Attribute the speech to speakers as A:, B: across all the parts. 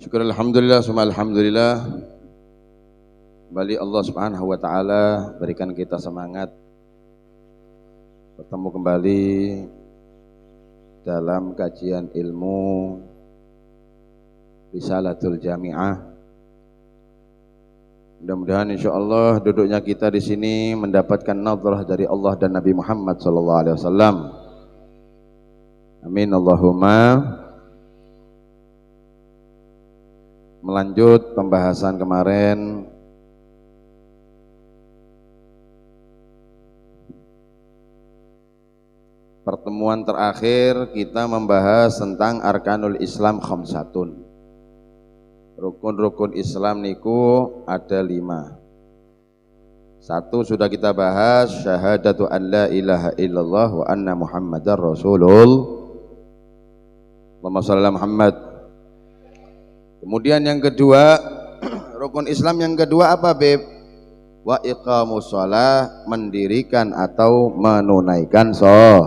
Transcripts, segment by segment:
A: Syukur alhamdulillah, summa alhamdulillah. Kembali Allah Subhanahu wa taala berikan kita semangat bertemu kembali dalam kajian ilmu Risalatul Jami'ah. Mudah-mudahan insyaallah duduknya kita di sini mendapatkan nadrah dari Allah dan Nabi Muhammad sallallahu alaihi wasallam. Amin Allahumma. Melanjut pembahasan kemarin pertemuan terakhir kita membahas tentang arkanul Islam khamsatun. Rukun-rukun Islam niku ada 5. Satu sudah kita bahas, syahadatu an la ilaha illallah wa anna muhammadar rasulullah. Allahumma shalli ala Muhammad. Kemudian yang kedua, rukun Islam yang kedua apa, Beb? Wa iqamus shalah, mendirikan atau menunaikan salat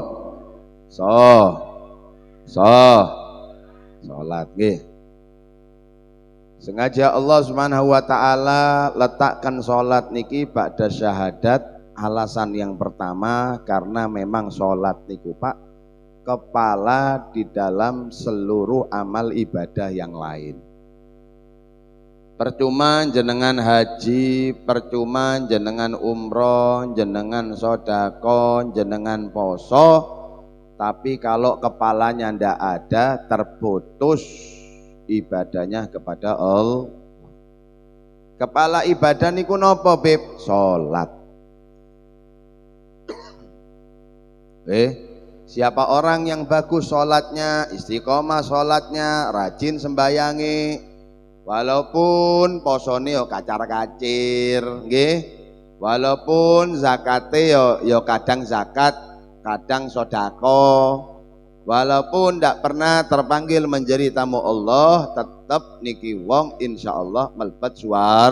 A: nggih. Sengaja Allah Subhanahu wa taala letakkan salat niki ba'da syahadat. Alasan yang pertama karena memang salat niku Pak kepala di dalam seluruh amal ibadah yang lain. Percuma jenengan haji, percuma jenengan umroh, jenengan sodako, jenengan poso, tapi kalau kepalanya ndak ada, terputus ibadahnya kepada Allah. Kepala ibadah niku nopo, Beb? Salat. Siapa orang yang bagus salatnya, istiqomah salatnya, rajin sembayangi, walaupun posone yo kacar-kacir, nggih. Walaupun zakate yo kadang zakat, kadang sedekah. Walaupun ndak pernah terpanggil menjadi tamu Allah, tetap niki wong insyaallah mlebet suar.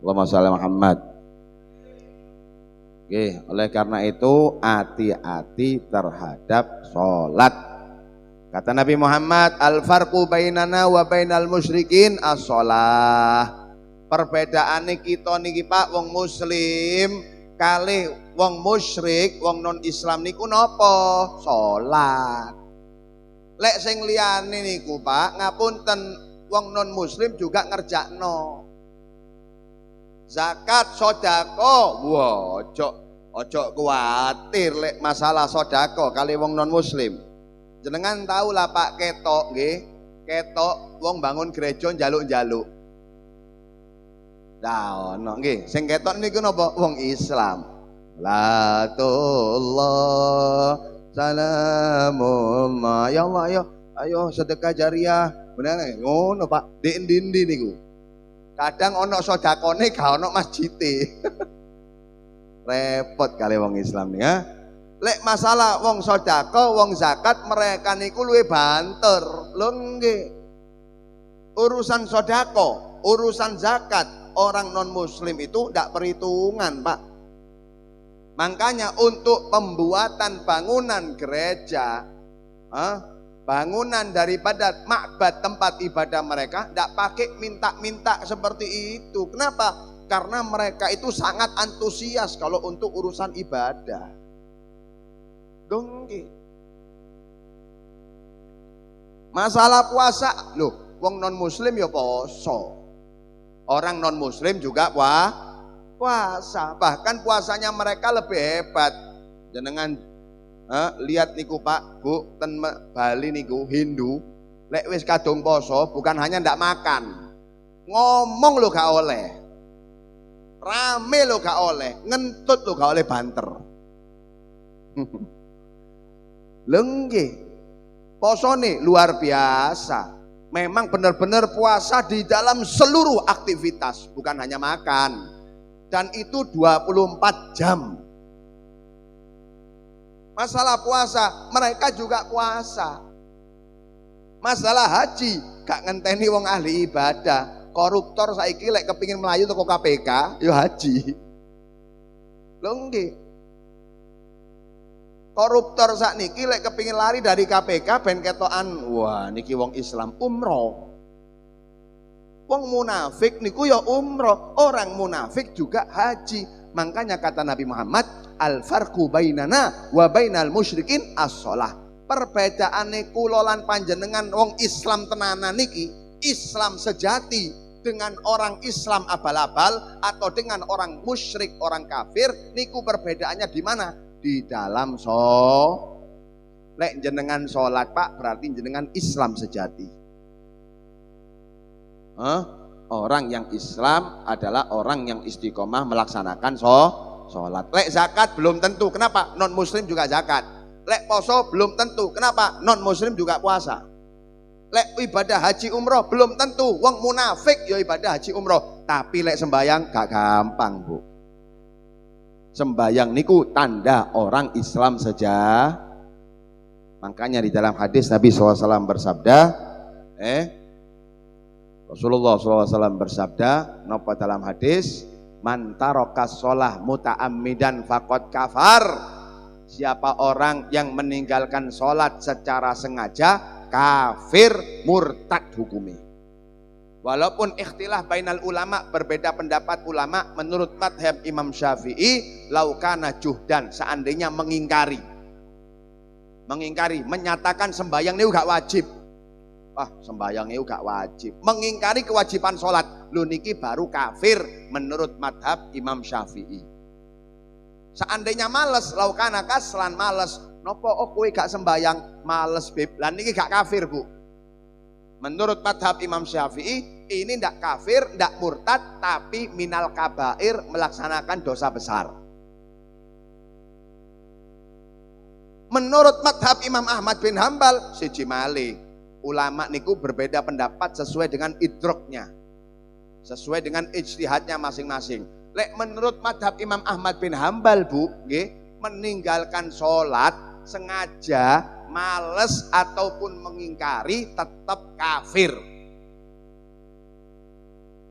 A: Allahumma shalli Muhammad. Oke, oleh karena itu hati-hati terhadap salat. Kata Nabi Muhammad, al-farqu bainana wa bainal musyrikin as-shalah. Perbedaane kita niki Pak wong muslim kalih wong musyrik, wong non Islam niku napa? Salat. Lek sing liyane niku Pak, ngapunten wong non muslim juga ngerjakno. Zakat, sedekah, wah ojo kuwatir lek masalah sedekah kali wong non muslim. Jenengan tahu lah Pak ketok nggih, ketok wong bangun gereja njaluk-njaluk. Dah ono nggih, sing ketok niku napa? Wong Islam. Latullah salamullah. Ya Allah ayo sedekah jariah. Bener ngono Pak, di endi-endi niku. Kadang ono sedekahne gak ono masjite. Repot kali wong Islam nih ya. Lek masalah wong sedekah, wong zakat mereka niku luwih banter. Lho nggih. Urusan sedekah, urusan zakat orang non muslim itu ndak perhitungan, Pak. Makanya untuk pembuatan bangunan gereja, bangunan daripada makbad tempat ibadah mereka ndak pakai minta-minta seperti itu. Kenapa? Karena mereka itu sangat antusias kalau untuk urusan ibadah. Dongki. Masalah puasa, loh, wong non muslim ya poso. Orang non muslim juga puasa. Bahkan puasanya mereka lebih hebat. Jenengan lihat niku Pak, Bu, ten Bali niku Hindu, lek wis kadung poso bukan hanya ndak makan. Ngomong lo gak oleh. Rame lo gak oleh, ngentut lo gak oleh banter. Lengge, posone luar biasa. Memang benar-benar puasa di dalam seluruh aktivitas, bukan hanya makan. Dan itu 24 jam. Masalah puasa, mereka juga puasa. Masalah haji, gak ngenteni wong ahli ibadah. Koruptor saiki lek kepingin melayu toko KPK, yo haji. Lengge. Koruptor sakniki lek kepingin lari dari KPK ben ketokan, wah niki wong Islam umroh. Wong munafik niku ya umroh, orang munafik juga haji. Makanya kata Nabi Muhammad, al-farqu bainana wa bainal musyrikin as-shalah. Perbedaane kula lan panjenengan wong Islam tenanan niki, Islam sejati dengan orang Islam abal-abal atau dengan orang musyrik, orang kafir, niku perbedaannya di mana? Di dalam lek jenengan sholat Pak, berarti jenengan Islam sejati. Orang yang Islam adalah orang yang istiqomah melaksanakan sholat. Lek zakat belum tentu. Kenapa? Non muslim juga zakat. Lek poso belum tentu. Kenapa? Non muslim juga puasa. Lek ibadah haji umroh belum tentu. Wong munafik ya ibadah haji umroh. Tapi lek sembayang gak gampang, Bu. Sembayang niku tanda orang Islam saja. Makanya di dalam hadis Nabi SAW bersabda, Rasulullah SAW bersabda, napa dalam hadis, man tarokas sholah muta'ammidan faqad kafar. Siapa orang yang meninggalkan sholat secara sengaja, kafir, murtad hukumi. Walaupun ikhtilaf bainal ulama, berbeda pendapat ulama, menurut madhab Imam Syafi'i, laukana juhdan, seandainya mengingkari, menyatakan sembahyang ini gak wajib. Sembahyang itu gak wajib, mengingkari kewajiban sholat, lu niki baru kafir menurut madhab Imam Syafi'i. Seandainya males, laukana kaslan, males, nopo kowe gak sembahyang, males beb, lan niki gak kafir, Bu. Menurut madhab Imam Syafi'i, ini ndak kafir, ndak murtad, tapi minal kabair, melaksanakan dosa besar. Menurut madhab Imam Ahmad bin Hambal, siji malih, ulama niku berbeda pendapat sesuai dengan idroknya, sesuai dengan ijtihadnya masing-masing. Lek menurut madhab Imam Ahmad bin Hambal, Bu, meninggalkan sholat sengaja, males ataupun mengingkari tetap kafir.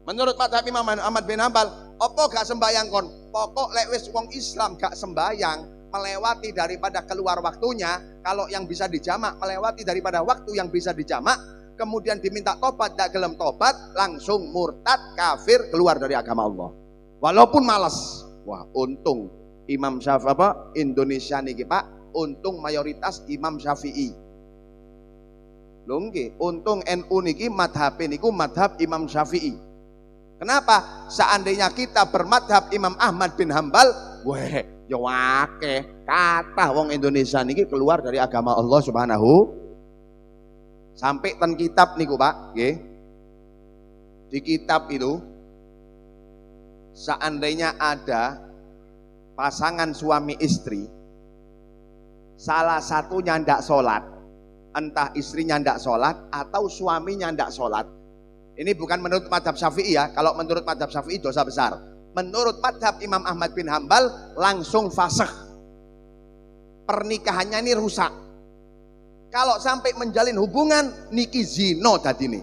A: Menurut madhab Imam Ahmad bin Hambal, opo gak sembayang kon? Pokok lek wis wong Islam gak sembayang, melewati daripada keluar waktunya, kalau yang bisa dijamak melewati daripada waktu yang bisa dijamak, kemudian diminta tobat, tak gelem tobat, langsung murtad, kafir, keluar dari agama Allah. Walaupun malas. Wah, untung Imam Syafi'i Indonesia niki Pak, untung mayoritas Imam Syafi'i. Lho nggih, untung NU niki madhab niku madhab Imam Syafi'i. Kenapa? Seandainya kita bermadhab Imam Ahmad bin Hambal, ya wakeh kata wong Indonesia niki keluar dari agama Allah Subhanahu. Sampai ten kitab niku Pak, nggih. Di kitab itu seandainya ada pasangan suami istri, salah satunya ndak sholat, entah istrinya ndak sholat atau suaminya ndak sholat. Ini bukan menurut madhab Syafi'i ya. Kalau menurut madhab Syafi'i dosa besar. Menurut madhab Imam Ahmad bin Hambal langsung fasakh, pernikahannya ini rusak. Kalau sampai menjalin hubungan niki zino dadine.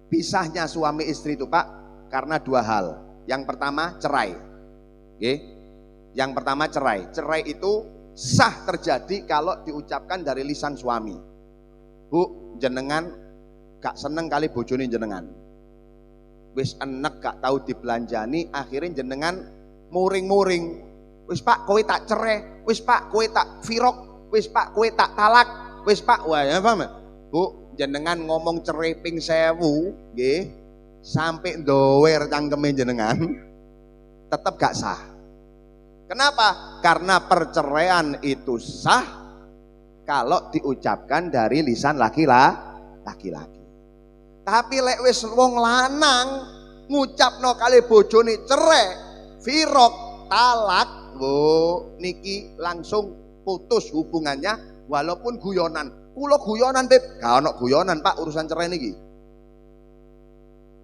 A: Pisahnya suami istri itu Pak karena dua hal. Yang pertama cerai. Oke? Yang pertama cerai. Cerai itu sah terjadi kalau diucapkan dari lisan suami. Bu, jenengan gak seneng kali bojone jenengan, wis enek gak tahu dibelanjani, akhirnya jenengan muring-muring, wis Pak kowe tak cerai, wis Pak kowe tak firok, wis Pak kowe tak talak, wis Pak. Wah, ya paham? Bu, jenengan ngomong cerai ping 1000 nggih, sampai ndower cangkeme jenengan tetap gak sah. Kenapa? Karena perceraian itu sah kalau diucapkan dari lisan laki-laki. Tapi lek wis wong lanang ngucapno kali bojone cerai, firok, talak, niki langsung putus hubungannya walaupun guyonan. Kulo guyonan, Beb. Gak ono guyonan, Pak, urusan cerai niki.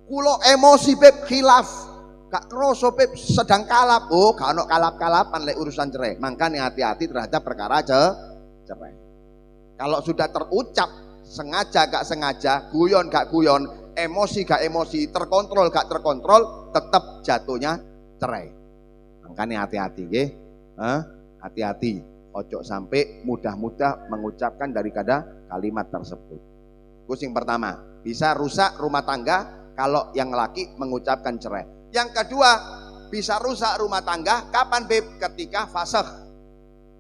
A: Kulo emosi, Beb, khilaf. Gak kroso, Beb, sedang kalap. Gak ono kalap-kalapan lek urusan cerai. Makanya hati-hati terhadap perkara cerai. Kalau sudah terucap sengaja gak sengaja, guyon gak guyon, emosi gak emosi, terkontrol gak terkontrol, tetap jatuhnya cerai. Makanya hati-hati, nggih. Hati-hati. Ojo sampai mudah-mudah mengucapkan daripada kalimat tersebut. Itu yang pertama, bisa rusak rumah tangga kalau yang laki mengucapkan cerai. Yang kedua, bisa rusak rumah tangga kapan Beb? Ketika fasakh.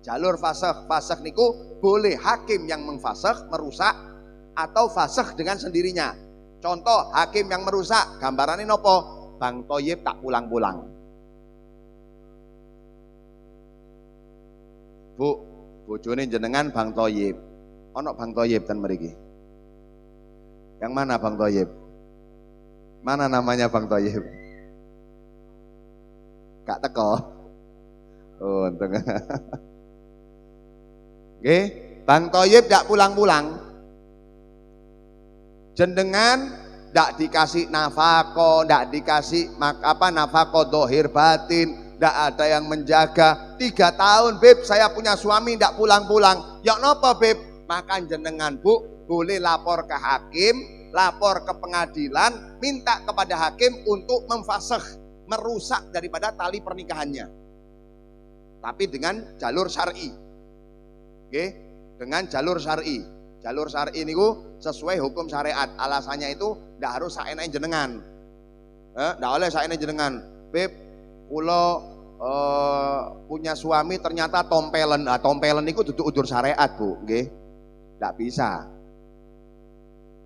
A: Jalur fasakh. Fasakh niku boleh hakim yang memfasakh merusak atau fasakh dengan sendirinya. Contoh hakim yang merusak, gambarannya nopo? Bang Toyib tak pulang-pulang. Bu, bojone jenengan Bang Toyib. Ono Bang Toyib ten mriki. Yang mana Bang Toyib? Mana namanya Bang Toyib? Kak teko. Oh, untung. Oke, Bang Toyib tidak pulang-pulang. Jenengan tidak dikasih nafako, tidak dikasih nafako dohir batin. Tidak ada yang menjaga. 3 tahun Beb saya punya suami tidak pulang-pulang. Ya nopo Beb? Maka jenengan Bu boleh lapor ke hakim, lapor ke pengadilan, minta kepada hakim untuk memfasakh, merusak daripada tali pernikahannya. Tapi dengan jalur syar'i. Oke, dengan jalur syar'i. Jalur syar'i niku sesuai hukum syariat. Alasannya itu tidak harus saenake jenengan. Tidak oleh saenake jenengan. Beb, kula punya suami ternyata tompelen. Nah, tompelen itu duduk udur syariat Bu, nggih. Tidak bisa.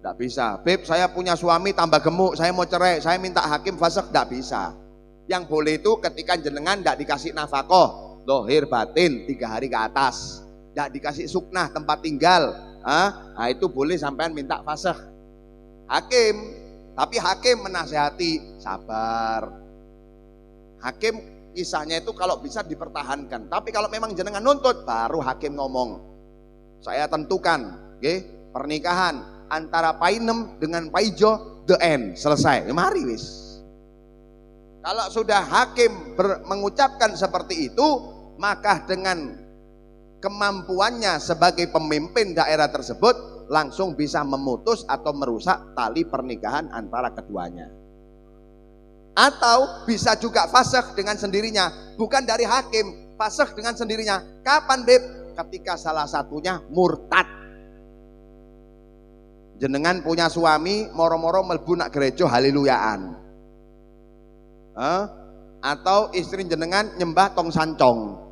A: Tidak bisa. Beb, saya punya suami tambah gemuk, saya mau cerai, saya minta hakim fasakh, tidak bisa. Yang boleh itu ketika jenengan tidak dikasih nafkah, dohir batin 3 hari ke atas, tidak dikasih suknah tempat tinggal, nah itu boleh sampean minta fasakh. Hakim, tapi hakim menasehati, sabar. Hakim kisahnya itu kalau bisa dipertahankan. Tapi kalau memang jenengan nuntut, baru hakim ngomong. Saya tentukan, pernikahan antara Painem dengan Paijo, the end, selesai. Mari wis. Kalau sudah hakim mengucapkan seperti itu, maka dengan kemampuannya sebagai pemimpin daerah tersebut langsung bisa memutus atau merusak tali pernikahan antara keduanya. Atau bisa juga fasakh dengan sendirinya, bukan dari hakim, fasakh dengan sendirinya. Kapan Beb? Ketika salah satunya murtad. Jenengan punya suami moro-moro mlebu nak gereja haleluyaan. Atau istri jenengan nyembah tong sancong.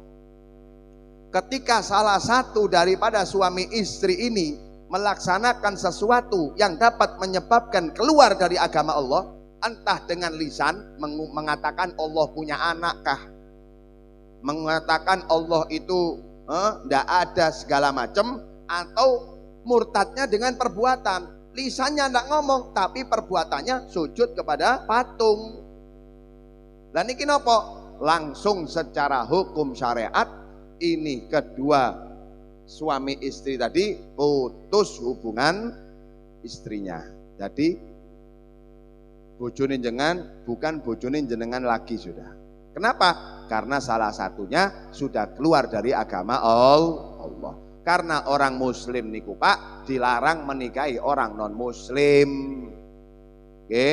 A: Ketika salah satu daripada suami istri ini melaksanakan sesuatu yang dapat menyebabkan keluar dari agama Allah, entah dengan lisan mengatakan Allah punya anak kah, mengatakan Allah itu ndak ada segala macam, atau murtadnya dengan perbuatan. Lisannya ndak ngomong tapi perbuatannya sujud kepada patung. Dan ini kenapa? Langsung secara hukum syariat ini kedua suami istri tadi putus hubungan istrinya. Jadi bojone jenengan bukan bojone jenengan lagi sudah. Kenapa? Karena salah satunya sudah keluar dari agama Allah. Karena orang muslim niku Pak dilarang menikahi orang non muslim. Oke,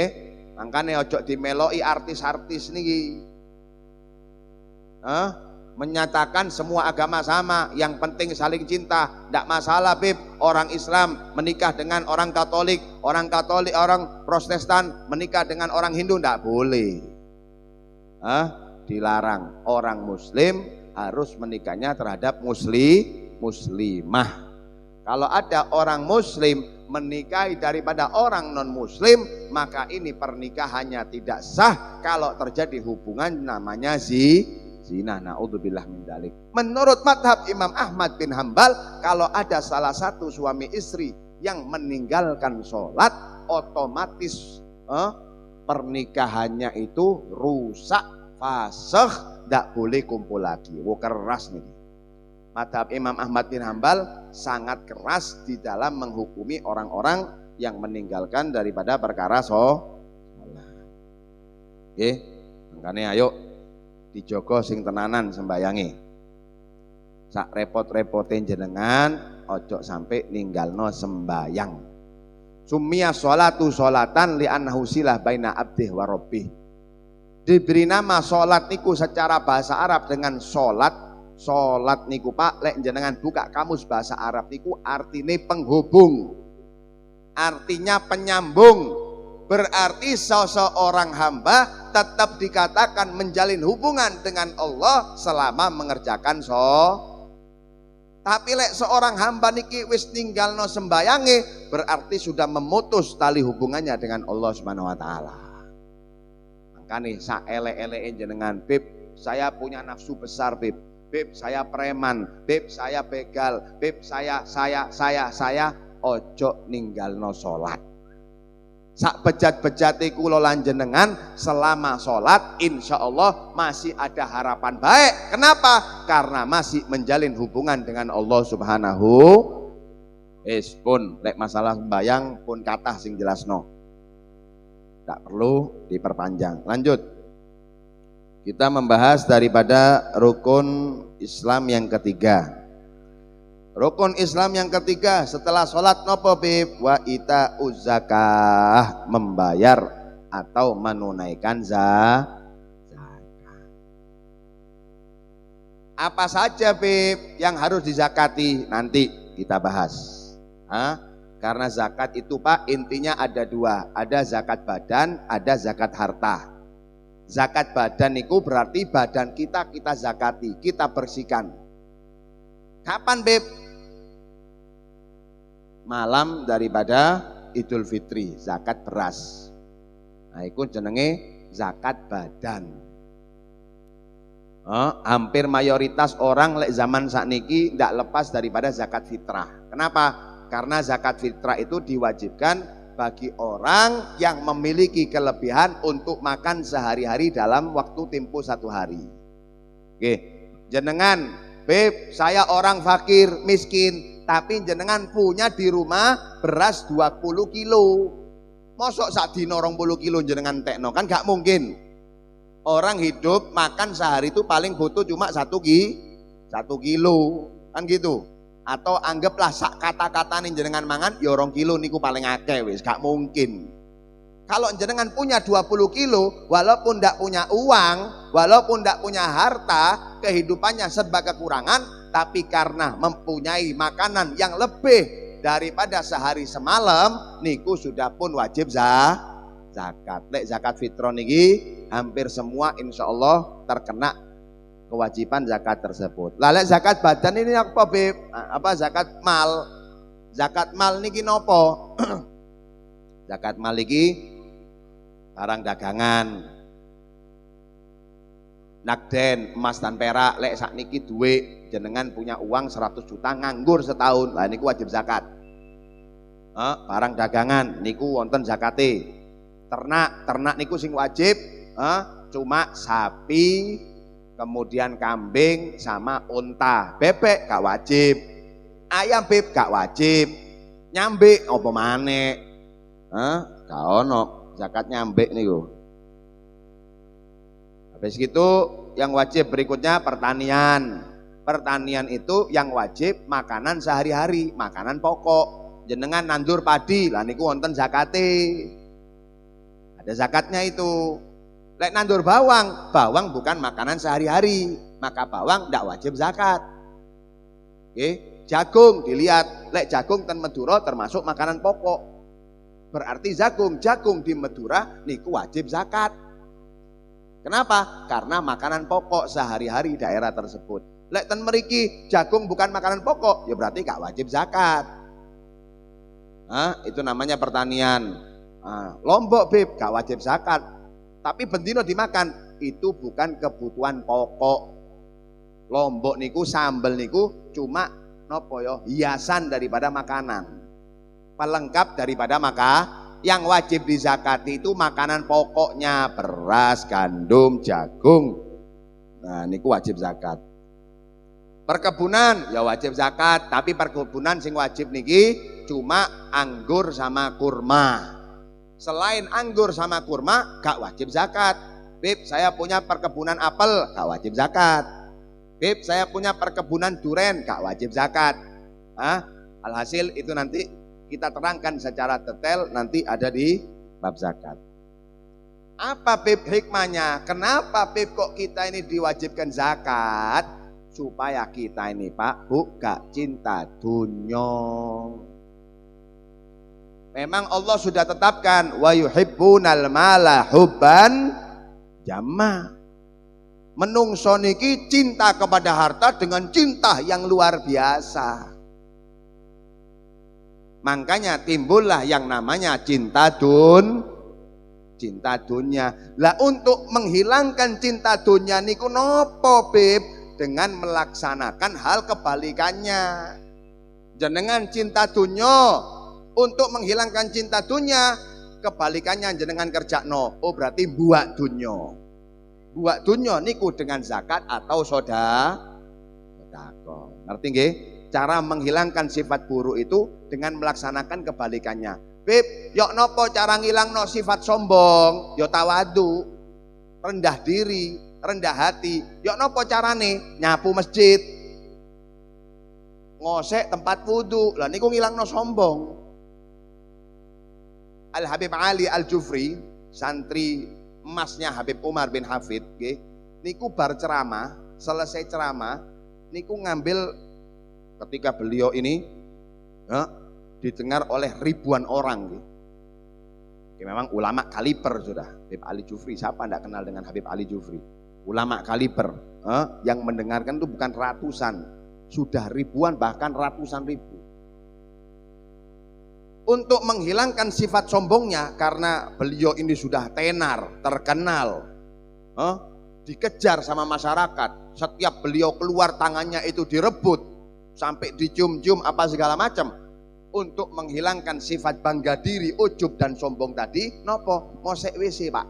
A: makanya ojo dimeloi artis-artis niki. Menyatakan semua agama sama, yang penting saling cinta. Tidak masalah Beb, orang Islam menikah dengan orang Katolik, orang Protestan menikah dengan orang Hindu, tidak boleh. Dilarang. Orang Muslim harus menikahnya terhadap muslimah. Kalau ada orang Muslim menikahi daripada orang non Muslim, maka ini pernikahannya tidak sah. Kalau terjadi hubungan namanya zina, naudzubillah min dzalik. Menurut madhab Imam Ahmad bin Hambal, kalau ada salah satu suami istri yang meninggalkan sholat, otomatis pernikahannya itu rusak, fasakh, tidak boleh kumpul lagi. Keras nih. Madhab Imam Ahmad bin Hambal sangat keras di dalam menghukumi orang-orang yang meninggalkan daripada perkara sholat. Makanya ayo dijogo sing tenanan sembayangi. Sak repot-repotin jenengan ojo sampai ninggalno sembayang. Summiya sholatu sholatan li annahu silah baina abdih wa rabbih. Diberi nama sholat niku secara bahasa Arab dengan sholat. Salat niku Pak, lek jenengan buka kamus bahasa Arab niku artine penghubung. Artinya penyambung. Berarti seseorang hamba tetap dikatakan menjalin hubungan dengan Allah selama mengerjakan Tapi lek seorang hamba niki wis ninggalno sembayange, berarti sudah memutus tali hubungannya dengan Allah Subhanahu wa taala. Makanya saelek-eleke jenengan, Beb, saya punya nafsu besar, Beb. Beb, saya preman, Beb, saya begal, Beb, saya ojo ninggalno salat. Sak bejat-bejate kula lan jenengan selama sholat insya Allah masih ada harapan baik. Kenapa? Karena masih menjalin hubungan dengan Allah Subhanahu. Pun lek masalah sembayang pun kathah sing jelasno. Tak perlu diperpanjang. Lanjut. Kita membahas daripada rukun Islam yang ketiga. Rukun Islam yang ketiga setelah sholat nopo Bib? Wa ita'uz zakah, membayar atau menunaikan zakat. Apa saja Bib yang harus dizakati? Nanti kita bahas. Karena zakat itu Pak intinya ada dua, ada zakat badan, ada zakat harta. Zakat badan itu berarti badan kita zakati, kita bersihkan. Kapan Bib? Malam daripada Idul Fitri, zakat beras. Nah, itu jenenge zakat badan. Hampir mayoritas orang lek zaman sakniki ndak lepas daripada zakat fitrah. Kenapa? Karena zakat fitrah itu diwajibkan bagi orang yang memiliki kelebihan untuk makan sehari-hari dalam waktu tempo 1 hari. Oke, jenengan, Beb, saya orang fakir, miskin, tapi jenengan punya di rumah beras 20 kilo. Mosok sak dino 20 kilo jenengan tekno, kan gak mungkin. Orang hidup makan sehari itu paling butuh cuma 1 kilo, kan gitu. Atau anggaplah sak kata-kata nih jenengan mangan ya 2 kilo niku paling akeh wis, gak mungkin. Kalau jenengan punya 20 kilo, walaupun ndak punya uang, walaupun ndak punya harta, kehidupannya serba kekurangan, tapi karena mempunyai makanan yang lebih daripada sehari semalam, niku sudah pun wajib zakat. Lek zakat fitrah niki hampir semua insya Allah terkena kewajiban zakat tersebut. Lek zakat badan ini apa Beb? Apa zakat mal? Zakat mal niki nopo? Zakat mal niki barang dagangan, nakden, emas dan perak. Lek sakniki duit jenengan punya uang 100 juta nganggur setahun, lah niku wajib zakat. Barang dagangan niku wonten zakate. Ternak niku sing wajib cuma sapi, kemudian kambing sama unta. Bebek gak wajib, ayam Beb gak wajib, nyambe apa maneh? Gak ono zakat nyambe niku. Habis gitu yang wajib berikutnya pertanian. Pertanian itu yang wajib makanan sehari-hari, makanan pokok. Jenengan nandur padi, lah niku wonten zakate. Ada zakatnya itu. Lek nandur bawang, bawang bukan makanan sehari-hari, maka bawang ndak wajib zakat. Oke, jagung dilihat, lek jagung ten Madura termasuk makanan pokok. Berarti jagung di Madura niku wajib zakat. Kenapa? Karena makanan pokok sehari-hari daerah tersebut. Lek ten mriki jagung bukan makanan pokok, ya berarti gak wajib zakat. Itu namanya pertanian. Lombok Beb gak wajib zakat, tapi bendino dimakan, itu bukan kebutuhan pokok. Lombok niku sambel niku cuma nopo yo, hiasan daripada makanan, pelengkap daripada yang wajib dizakati itu makanan pokoknya, beras, gandum, jagung. Nah niku wajib zakat. Perkebunan ya wajib zakat, tapi perkebunan sing wajib niki cuma anggur sama kurma. Selain anggur sama kurma gak wajib zakat. Beb, saya punya perkebunan apel, gak wajib zakat. Beb, saya punya perkebunan duren, gak wajib zakat. Alhasil itu nanti kita terangkan secara detail, nanti ada di bab zakat. Apa Beb hikmahnya? Kenapa Beb kok kita ini diwajibkan zakat? supaya kita ini Pak Bu gak cinta dunya. Memang Allah sudah tetapkan wa yuhibbunal mala hubban jamma. Menungso niki cinta kepada harta dengan cinta yang luar biasa. Makanya timbullah yang namanya cinta dunia. Lah untuk menghilangkan cinta dunia niku nopo Beb? Dengan melaksanakan hal kebalikannya. Jenengan cinta dunia, untuk menghilangkan cinta dunia, kebalikannya jenengan kerjakno. Oh berarti buat dunia. Buat dunia niku dengan zakat atau sedekah. Ngerti nggih? Cara menghilangkan sifat buruk itu dengan melaksanakan kebalikannya. Beb, yok nopo cara ngilangno sifat sombong? Yo tawadu, rendah diri, rendah hati. Yok nopo carane? Nyapu masjid, ngosek tempat wudu. Lah niku ngilangno sombong. Al Habib Ali Al Jufri, santri emasnya Habib Umar bin Hafid, niku bar ceramah, selesai ceramah, niku ngambil ketika beliau ini didengar oleh ribuan orang. Memang ulama kaliber sudah. Habib Ali Jufri, siapa tidak kenal dengan Habib Ali Jufri? Ulama kaliber, yang mendengarkan itu bukan ratusan, sudah ribuan bahkan ratusan ribu. Untuk menghilangkan sifat sombongnya, karena beliau ini sudah tenar, terkenal, dikejar sama masyarakat. Setiap beliau keluar tangannya itu direbut, sampai dicium-cium apa segala macam. Untuk menghilangkan sifat bangga diri, ujub dan sombong tadi, nopo ngosek WC Pak.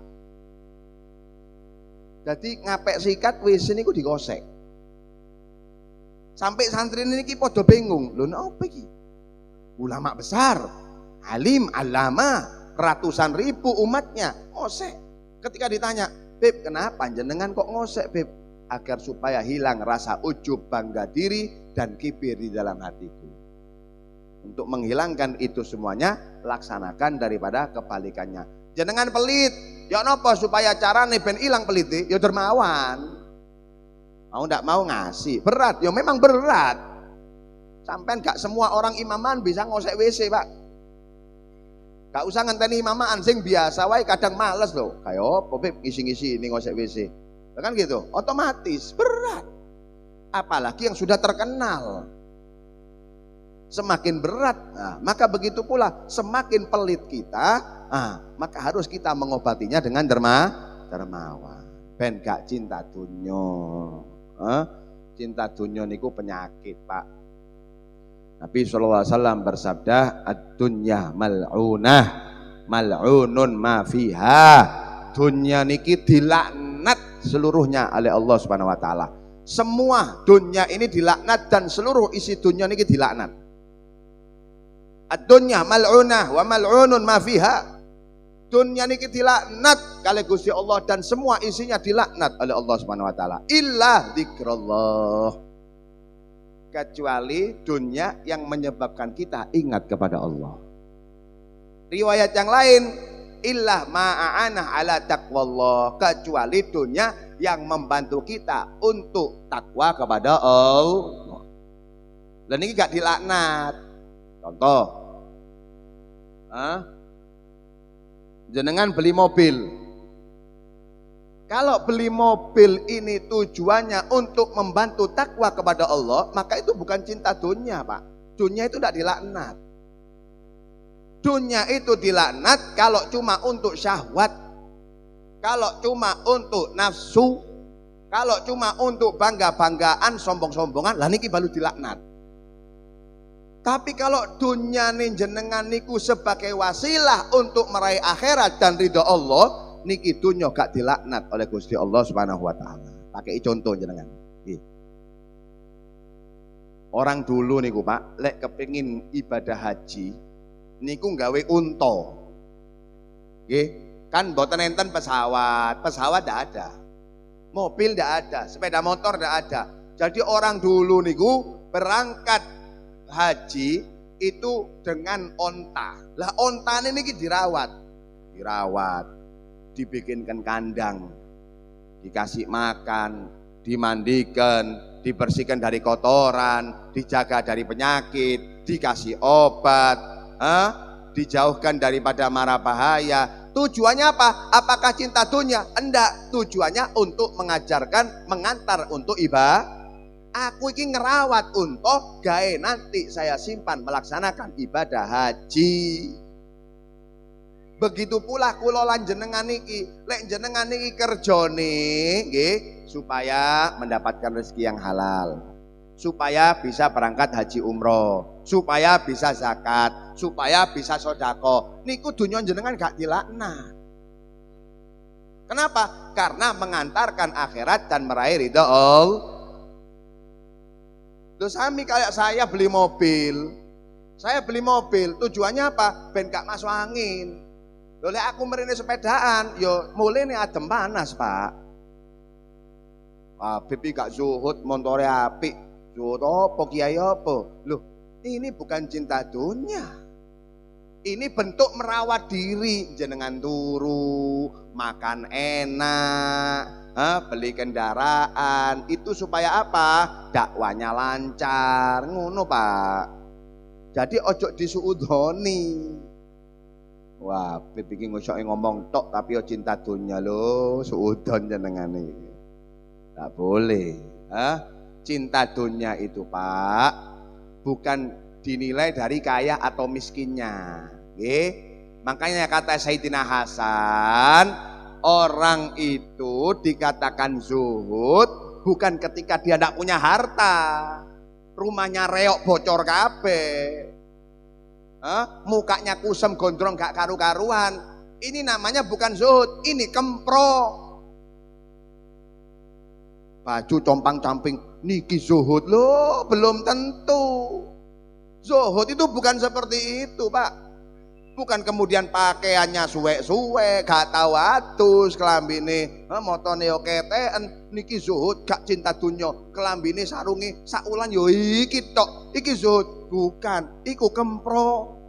A: Jadi ngapek sikat WC niku digosek. Sampai santri ini podo bingung, lho napa iki? Ulama besar, alim, alama, ratusan ribu umatnya ngosek. Ketika ditanya, Beb kenapa jenengan kok ngosek Beb? Agar supaya hilang rasa ujub, bangga diri dan kibir di dalam hatiku. Untuk menghilangkan itu semuanya, laksanakan daripada kebalikannya. Jenengan pelit, ya napa supaya carane ben ilang pelit, ya dermawan. Mau ndak mau ngasih, berat, ya memang berat. Sampai gak semua orang imaman bisa ngosek WC Pak. Gak usah ngenteni imaman, sing biasa wae kadang males loh. Kayak apa Beb ngisi-ngisi ini ngosek WC. Kan gitu, otomatis berat. Apalagi yang sudah terkenal. Semakin berat, maka begitu pula semakin pelit kita, maka harus kita mengobatinya dengan dermawan. Ben gak cinta dunya. Cinta dunya niku penyakit Pak. Nabi SAW bersabda, ad-dunya mal'unah, mal'unun ma fiha. Dunya niki dilaknat seluruhnya oleh Allah Subhanahu wa taala. Semua dunia ini dilaknat dan seluruh isi dunia niki dilaknat. Ad-dunya mal'unah wa mal'unun ma fiha. Dunia niki dilaknat kali Gusti Allah dan semua isinya dilaknat oleh Allah Subhanahu wa taala. Illa dzikrullah. Kecuali dunia yang menyebabkan kita ingat kepada Allah. Riwayat yang lain, illa ma'ana ala taqwallah, kecuali dunia yang membantu kita untuk takwa kepada Allah. Dan ini gak dilaknat. Contoh, jenengan beli mobil. Kalau beli mobil ini tujuannya untuk membantu takwa kepada Allah, maka itu bukan cinta dunia Pak. Dunia itu tidak dilaknat. Dunia itu dilaknat kalau cuma untuk syahwat, kalau cuma untuk nafsu, kalau cuma untuk bangga-banggaan, sombong-sombongan, lah niki baru dilaknat. Tapi kalau dunia nih jenengan niku sebagai wasilah untuk meraih akhirat dan ridho Allah, niki dunia gak dilaknat oleh Gusti Allah Subhanahu wa taala. Pakai contoh jenengan. Orang dulu niku Pak, lek kepengin ibadah haji niku nggawe unta. Nggih, kan mboten enten pesawat ndak ada. Mobil ndak ada, sepeda motor ndak ada. Jadi orang dulu niku berangkat haji itu dengan onta. Lah onta ini dirawat, dibikinkan kandang, dikasih makan, dimandikan, dibersihkan dari kotoran, dijaga dari penyakit, dikasih obat, dijauhkan daripada mara bahaya. Tujuannya apa? Apakah cinta dunia? Enggak, tujuannya untuk mengajarkan, mengantar untuk ibadah. Aku ini ngerawat untuk gawe nanti saya simpan melaksanakan ibadah haji. Begitu pula kula lan jenengan niki, lek jenengan niki kerjane nggih supaya mendapatkan rezeki yang halal, supaya bisa berangkat haji umroh, supaya bisa zakat, supaya bisa sodako. Niku dunia jenengan gak dilaknat. Kenapa? Karena mengantarkan akhirat dan meraih ridha Allah. Terus sami kayak saya beli mobil. Saya beli mobil tujuannya apa? Ben gak masuk angin. Lha aku mrene sepedaan, yo mulene adem panas, Pak. Bibi gak zuhud, montore apik. Zuhud apa, kiai apa? Loh, ini bukan cinta dunia. Ini bentuk merawat diri, jenengan turu, makan enak, beli kendaraan. Itu supaya apa? Dakwanya lancar, ngono, Pak. Jadi ojo disuudoni. Wah, bibi ngosok ngomong tok tapi yo cinta dunia lo, suudon jenengan iki. Tak boleh. Cinta dunia itu, Pak, bukan dinilai dari kaya atau miskinnya. Makanya kata Sayyidina Hasan, orang itu dikatakan zuhud bukan ketika dia tidak punya harta, rumahnya reok bocor kabeh, mukanya kusem gondrong gak karu-karuan. Ini namanya bukan zuhud, ini kempro. Baju compang-camping, niki zuhud loh, belum tentu. Zuhud itu bukan seperti itu, Pak. Bukan kemudian pakaiannya suwek-suwek, gak tahu atus, kelambine motone yo keteen, niki zuhud gak cinta dunya, kelambine sarungi saulan yo iki tok, iki zuhud. Bukan, iku kempro.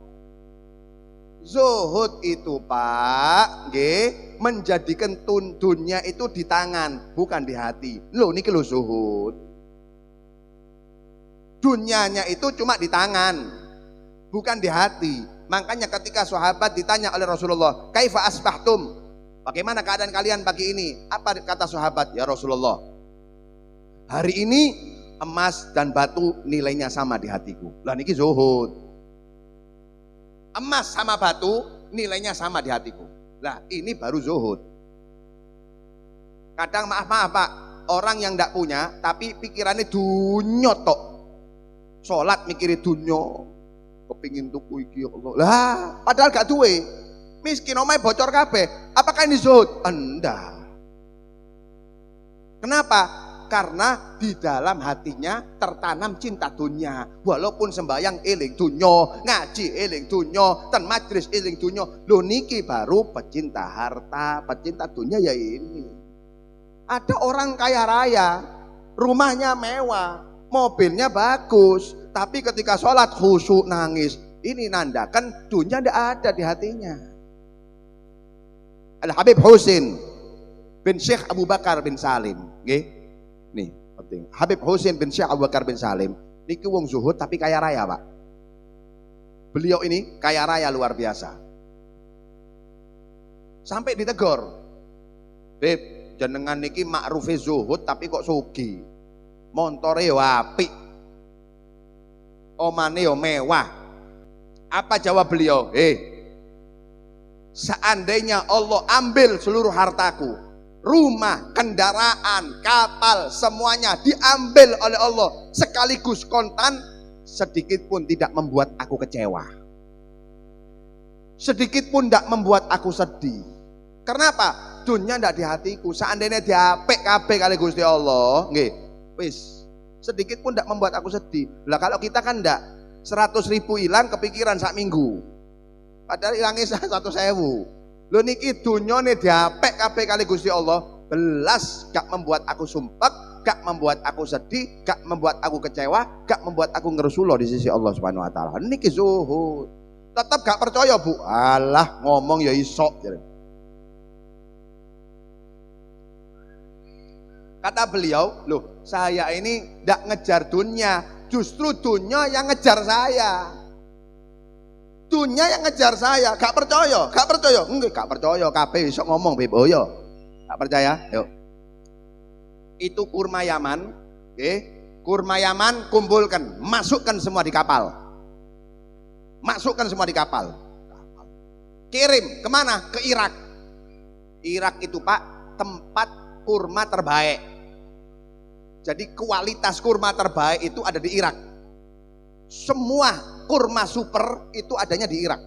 A: Zuhud itu, Pak, nggih, menjadikan dunia itu di tangan, bukan di hati. Loh niki lho zuhud. Dunianya itu cuma di tangan, bukan di hati. Makanya ketika sahabat ditanya oleh Rasulullah, "Kaifa asbahtum?" Bagaimana keadaan kalian pagi ini? Apa kata sahabat? "Ya Rasulullah, hari ini emas dan batu nilainya sama di hatiku." Lah niki zuhud. Emas sama batu nilainya sama di hatiku. Lah ini baru zuhud. Kadang maaf Pak, orang yang ndak punya tapi pikirannya dunya tok. Salat mikiri dunya, kepingin tuku iki ya Allah. Lah, padahal gak duwe. Miskin omahe bocor kabeh. Apakah ini zuhud? Enggak. Kenapa? Karena di dalam hatinya tertanam cinta dunia. Walaupun sembahyang eling dunya, ngaji eling dunya, ten majlis eling dunya. Lho niki baru pecinta harta, pecinta dunia ya ini. Ada orang kaya raya, rumahnya mewah, mobilnya bagus, tapi ketika sholat khusyuk nangis. Ini nandakan dunia tidak ada di hatinya. Al Habib Husin bin Syekh Abu Bakar bin Salim, nih penting. Habib Husin bin Syekh Abu Bakar bin Salim, niki wong zuhud tapi kaya raya, Pak. Beliau ini kaya raya luar biasa. Sampai ditegur, "Beb, jenengan niki makrufe zuhud tapi kok sugih. Montore yo apik, omane yo mewah." Apa jawab beliau? Seandainya Allah ambil seluruh hartaku, rumah, kendaraan, kapal, semuanya diambil oleh Allah sekaligus kontan, sedikit pun tidak membuat aku kecewa, sedikit pun tidak membuat aku sedih. Kenapa? Dunia tidak di hatiku. Seandainya diapik kabeh kali Gusti Allah, nggih, wis sedikit pun tidak membuat aku sedih. Lah kalau kita kan enggak, 100.000 hilang kepikiran sak minggu, padahal hilangnya 100.000. Lho niki dunyane diapik kabeh kali Gusti Allah, belas gak membuat aku sumpek, gak membuat aku sedih, gak membuat aku kecewa, gak membuat aku ngerusulo di sisi Allah Subhanahu wa taala. Niki zuhud. Tetap gak percaya, Bu? Alah, ngomong ya iso. Kata beliau, loh saya ini tidak ngejar dunia, justru dunia yang ngejar saya. Dunia yang ngejar saya, gak percaya, enggak gak percaya, kabeh iso ngomong beboyo. Gak percaya? Yuk. Itu kurma Yaman, oke? Kurma Yaman kumpulkan, masukkan semua di kapal. Masukkan semua di kapal. Kirim kemana? Ke Irak. Irak itu Pak, tempat kurma terbaik. Jadi kualitas kurma terbaik itu ada di Irak. Semua kurma super itu adanya di Irak.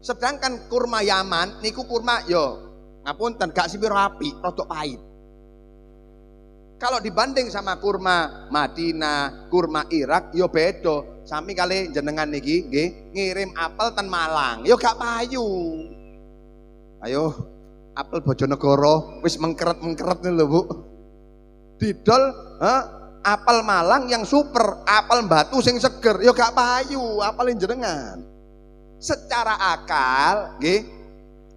A: Sedangkan kurma Yaman niku kurma yo ngapunten gak sipir api, rodok pahit. Kalau dibanding sama kurma Madinah, kurma Irak yo bedo. Sami kali jenengan niki nggih ngirim apel ten Malang, yo gak payu. Ayo apel Bojonegoro wis mengkeret-mengkeret lho Bu. Didol apel Malang yang super, apel Batu sing seger, ya gak payu, apel jenengan. Secara akal nggih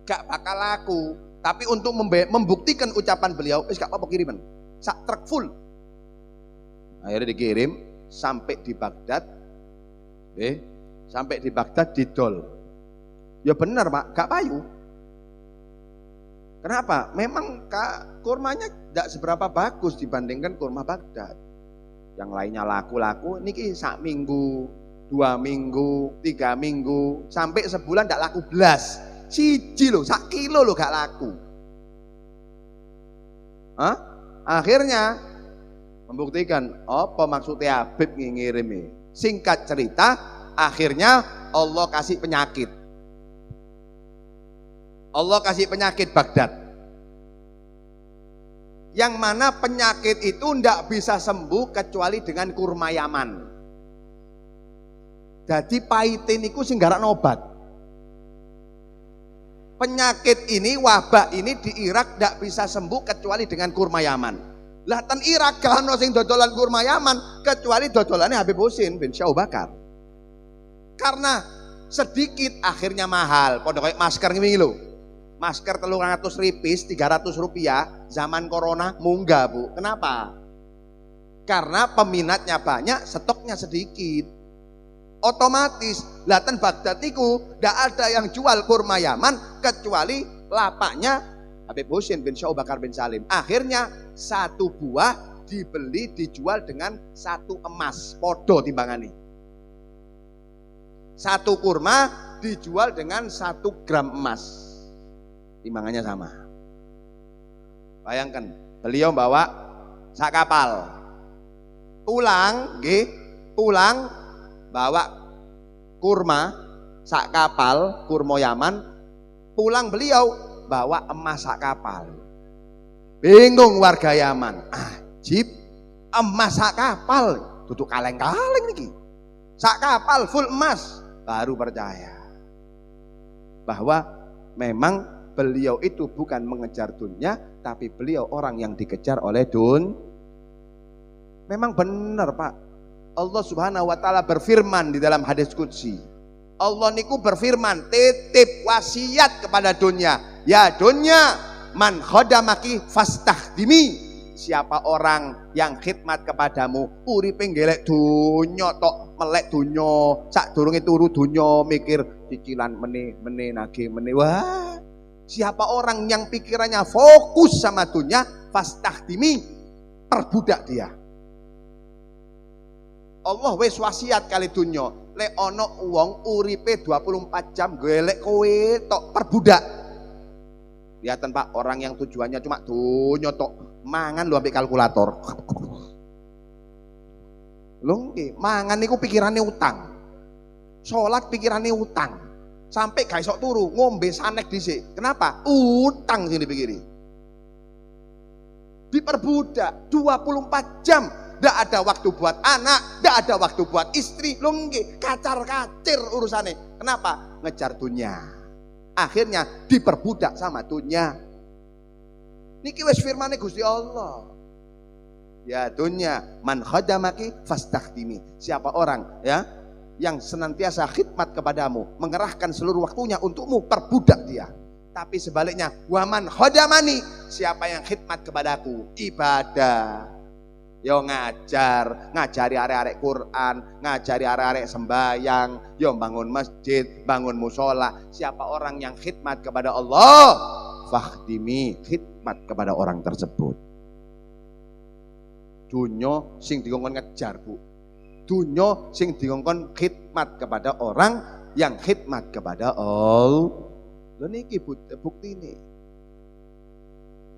A: gak bakal laku, tapi untuk membuktikan ucapan beliau wis gak apa-apa kiriman. Sak truk full. Akhirnya dikirim sampai di Baghdad. Sampai di Baghdad didol. Ya benar Pak, gak payu. Kenapa? Memang kurmanya tidak seberapa bagus dibandingkan kurma Baghdad. Yang lainnya laku-laku, niki sak minggu, 2 minggu, 3 minggu, sampai sebulan tidak laku belas. Siji loh, sak kilo loh gak laku. Akhirnya membuktikan apa maksudnya Habib ngirim. Singkat cerita, akhirnya Allah kasih penyakit. Allah kasih penyakit Baghdad. Yang mana penyakit itu tidak bisa sembuh kecuali dengan kurma Yaman. Jadi paitin niku sing garak obat. Penyakit ini, wabah ini di Irak tidak bisa sembuh kecuali dengan kurma Yaman. Lah ten Irak gak ono sing dodolan kurma Yaman kecuali dodolane Habib Husin bin Syekh Abu Bakar. Karena sedikit akhirnya mahal. Padha koyo masker ngene lho. Masker 300 ripis 300 rupiah zaman corona munggah Bu. Kenapa? Karena peminatnya banyak, stoknya sedikit. Otomatis latan Baghdad itu tidak ada yang jual kurma Yaman kecuali lapaknya Habib Husin bin Syekh Abu Bakar bin Salim. Akhirnya 1 buah dibeli dijual dengan 1 emas podo timbangane. 1 kurma dijual dengan 1 gram emas. Timbangannya sama. Bayangkan, beliau bawa sak kapal. Pulang bawa kurma sak kapal, kurma Yaman. Pulang beliau bawa emas sak kapal. Bingung warga Yaman. Ajib, emas sak kapal, duduk kaleng-kaleng niki. Sak kapal full emas, baru percaya bahwa memang beliau itu bukan mengejar dunia, tapi beliau orang yang dikejar oleh Memang benar Pak. Allah Subhanahu wa taala berfirman di dalam hadis qudsi. Allah niku berfirman, titip wasiat kepada dunia. Ya dunia, man khodamaki fastakhdimi. Siapa orang yang khidmat kepadamu, uripe golek dunya tok, melek dunya, sadurunge turu dunya mikir cicilan mene nagih mene. Wah, siapa orang yang pikirannya fokus sama dunia, fastakhdimi, perbudak dia. Allah wis wasiat kali dunya, lek ana wong uripe 24 jam golek kowe tok, perbudak. Lihatan Pak, orang yang tujuannya cuma dunya tok, mangan lu ambek kalkulator. Lho nggih, mangan niku pikirane utang. Salat pikirane utang. Sampai gak iso turu, ngombe sanek dhisik. Kenapa? Utang sing dipikiri. Diperbudak 24 jam. Tidak ada waktu buat anak, tidak ada waktu buat istri. Lho nggih, kacar-kacir urusane. Kenapa? Ngejar dunia. Akhirnya diperbudak sama dunia. Niki wis firmane Gusti Allah. Ya dunia, man khadamaki fastakhdimi. Siapa orang ya yang senantiasa khidmat kepadamu, mengerahkan seluruh waktunya untukmu, perbudak dia. Tapi sebaliknya, waman khodamani, siapa yang khidmat kepadaku, ibadah. Yo ngajari arek-arek Quran, ngajari arek-arek sembayang, yo bangun masjid, bangun musola. Siapa orang yang khidmat kepada Allah, fakhdimi, khidmat kepada orang tersebut. Dunyo sing dikongkon ngejar, Bu. Dunyo sing dikongkon khidmat kepada orang yang khidmat kepada Allah. Lho niki bukti ini.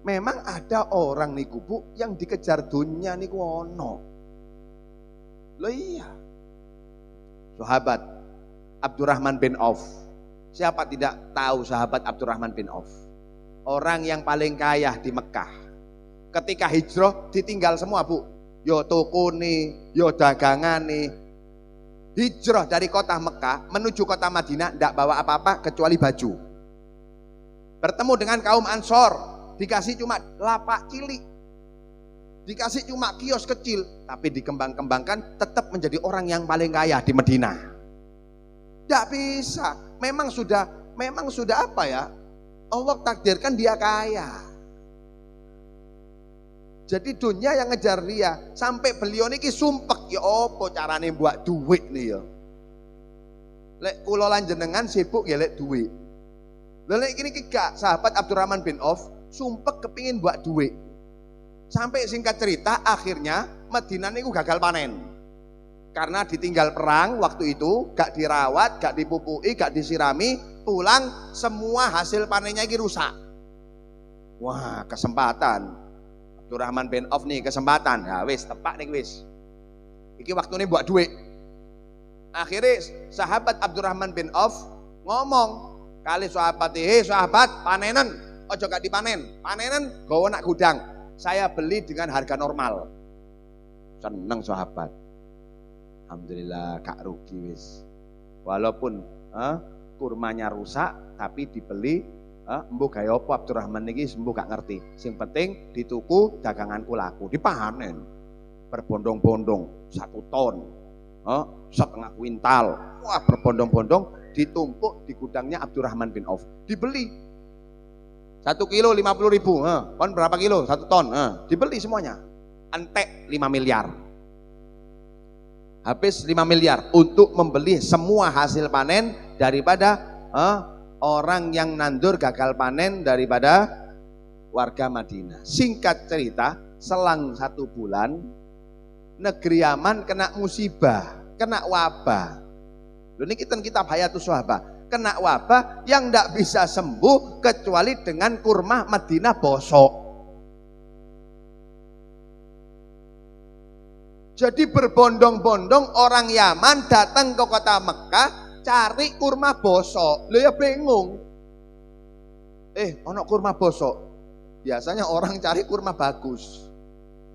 A: Memang ada orang niku Bu yang dikejar dunia niku ono. Loh iya. Sahabat Abdurrahman bin Auf. Siapa tidak tahu sahabat Abdurrahman bin Auf? Orang yang paling kaya di Mekah. Ketika hijrah ditinggal semua Bu. Yo toko nih, yo dagangan nih. Hijrah dari kota Mekah menuju kota Madinah tidak bawa apa-apa kecuali baju. Bertemu dengan kaum Ansor. Dikasih cuma lapak cilik, dikasih cuma kios kecil, tapi dikembang-kembangkan tetap menjadi orang yang paling kaya di Madinah. Tidak bisa, memang sudah apa ya? Allah takdirkan dia kaya. Jadi dunia yang ngejar dia, sampai beliau niki sumpek ya opo carane buat duit nih ya. Lek kula lan jenengan sibuk ya lek duit. Lek ini gak sahabat Abdurrahman bin Auf sumpek kepingin buat duit. Sampai singkat cerita akhirnya Madinah niku gagal panen. Karena ditinggal perang waktu itu, gak dirawat, gak dipupui, gak disirami, pulang semua hasil panennya ini rusak. Wah, kesempatan. Abdurrahman bin Auf nih kesempatan. Ya wis, tepak nih wis. Iki waktu ini buat duit. Akhirnya sahabat Abdurrahman bin Auf ngomong kali sahabat, sahabat panenan. Ojo gak dipanen, panenan gawa nak gudang. Saya beli dengan harga normal. Seneng sahabat. Alhamdulillah gak rugi wis. Walaupun kurmanya rusak tapi dibeli embuh gaya apa Abdurrahman niki sembuh gak ngerti. Sing penting dituku daganganku laku, dipanen. Berbondong-bondong 1 ton. Setengah kuintal. Wah, berbondong-bondong ditumpuk di gudangnya Abdurrahman bin Auf. Dibeli 1 kilo 50.000, kon berapa kilo? 1 ton, dibeli semuanya. Entek 5 miliar. Habis 5 miliar untuk membeli semua hasil panen daripada orang yang nandur gagal panen daripada warga Madinah. Singkat cerita, selang 1 bulan, negeri Yaman kena musibah, kena wabah. Ini kitab Hayatus Sahabah. Kena wabah yang tidak bisa sembuh kecuali dengan kurma Madinah bosok. Jadi berbondong-bondong orang Yaman datang ke kota Mekah cari kurma bosok. Loh ya bingung. Ono kurma bosok. Biasanya orang cari kurma bagus.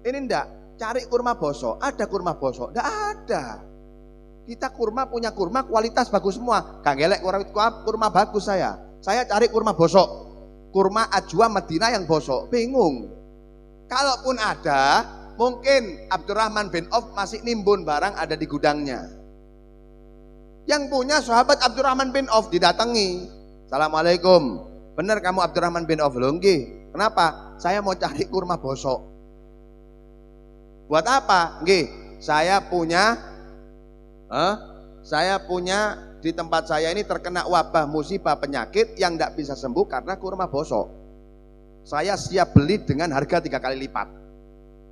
A: Ini ndak, cari kurma bosok. Ada kurma bosok? Ndak ada. Kita punya kurma kualitas bagus semua. Kang Gelek kurma bagus saya. Saya cari kurma bosok. Kurma Ajwa Madinah yang bosok. Bingung. Kalaupun ada, mungkin Abdurrahman bin Auf masih nimbun barang ada di gudangnya. Yang punya sahabat Abdurrahman bin Auf didatangi. Assalamualaikum. Benar kamu Abdurrahman bin Auf? Loh nggih. Kenapa? Saya mau cari kurma bosok. Buat apa? Nggih, saya punya di tempat saya ini terkena wabah musibah penyakit yang tidak bisa sembuh karena kurma bosok. Saya siap beli dengan harga 3 kali lipat.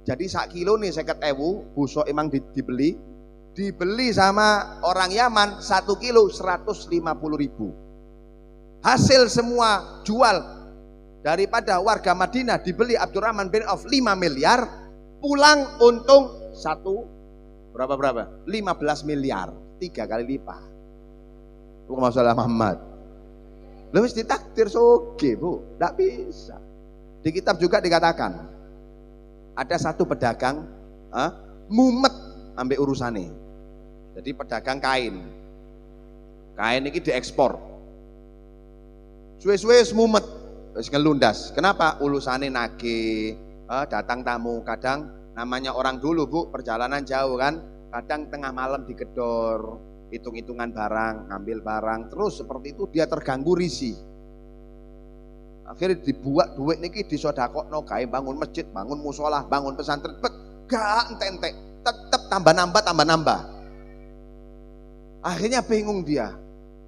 A: Jadi 1 kilo nih 50.000, bosok emang dibeli sama orang Yaman 1 kilo 150.000. Hasil semua jual daripada warga Madinah dibeli Abdurrahman bin Auf 5 miliar, pulang untung berapa? 15 miliar, 3 kali lipat. Masalah Muhammad. Lebih ditakdir soge, Bu. Tidak bisa. Di kitab juga dikatakan ada satu pedagang mumet ambil urusannya. Jadi pedagang kain ini diekspor. Suwe-suwe mumet, terus ngelundas. Kenapa? Urusannya nagih, datang tamu, kadang namanya orang dulu Bu, perjalanan jauh kan, kadang tengah malam digedor, hitung-hitungan barang, ngambil barang, terus seperti itu dia terganggu risih. Akhirnya dibuat duit niki disodakokno kae bangun masjid, bangun musola, bangun pesantren, gak entek-entek, tetep tambah nambah. Akhirnya bingung dia.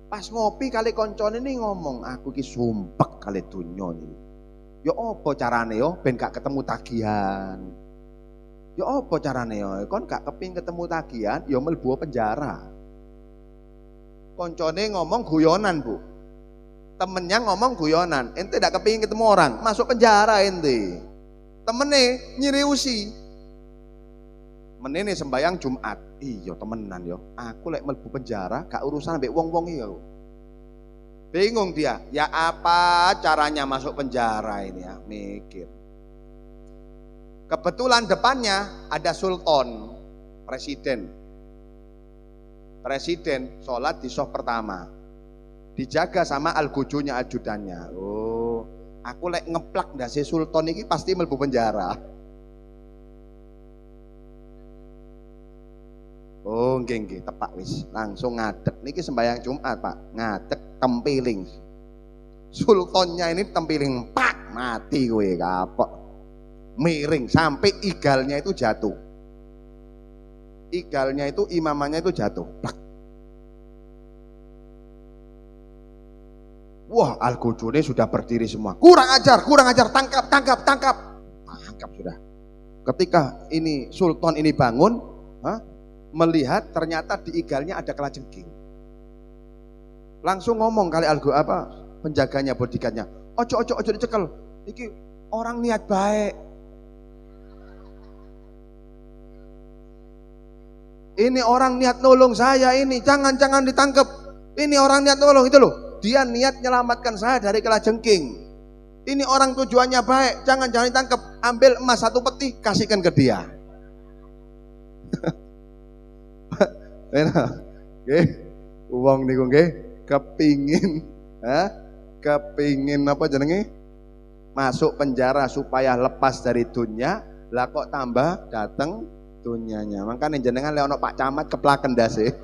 A: Pas ngopi kali koncone ini ngomong, aku ki sumpek kali dunya ini. Ya apa carane yo ben gak ketemu tagihan. Ya apa carane yo kon gak keping ketemu tagihan, ya mlebu penjara. Koncone ngomong guyonan, Bu. Temennya ngomong guyonan, ente gak kepingin ketemu orang, masuk penjara ente. Temene nyiriusi. Menene sembayang Jumat. Iya temenan yo. Aku lek mlebu penjara gak urusan ambek wong-wong iki yo. Bingung dia, ya apa caranya masuk penjara ini ya, mikir. Kebetulan depannya ada sultan, presiden. Presiden sholat di sof pertama. Dijaga sama al-gujunya ajudannya. Oh, aku lek ngeplak ndase sultan iki pasti mlebu penjara. Oh, nggih tepak wis. Langsung ngadeg. Niki sembahyang Jumat, Pak. Ngadeg tempiling. Sultannya ini tempiling, pak, mati kowe kapok. Miring sampai igalnya itu jatuh. Igalnya itu imamannya itu jatuh. Plak. Wah, al-gujune sudah berdiri semua. Kurang ajar, tangkap. Tangkap sudah. Ketika ini sultan ini bangun, melihat ternyata di igalnya ada kalajengking. Langsung ngomong kali penjaganya, bodyguardnya, ojo dicekel, iki orang niat baik. Ini orang niat nolong saya ini, jangan ditangkap. Ini orang niat nolong itu loh, dia niat menyelamatkan saya dari kalajengking. Ini orang tujuannya baik, jangan ditangkap. Ambil emas 1 peti, kasihkan ke dia. Nggih, wong niku nggih kepingin apa jenenge? Masuk penjara supaya lepas dari dunia, lah kok tambah dateng dunianya. Makanya jenengan le ono Pak Camat keplaken ndase.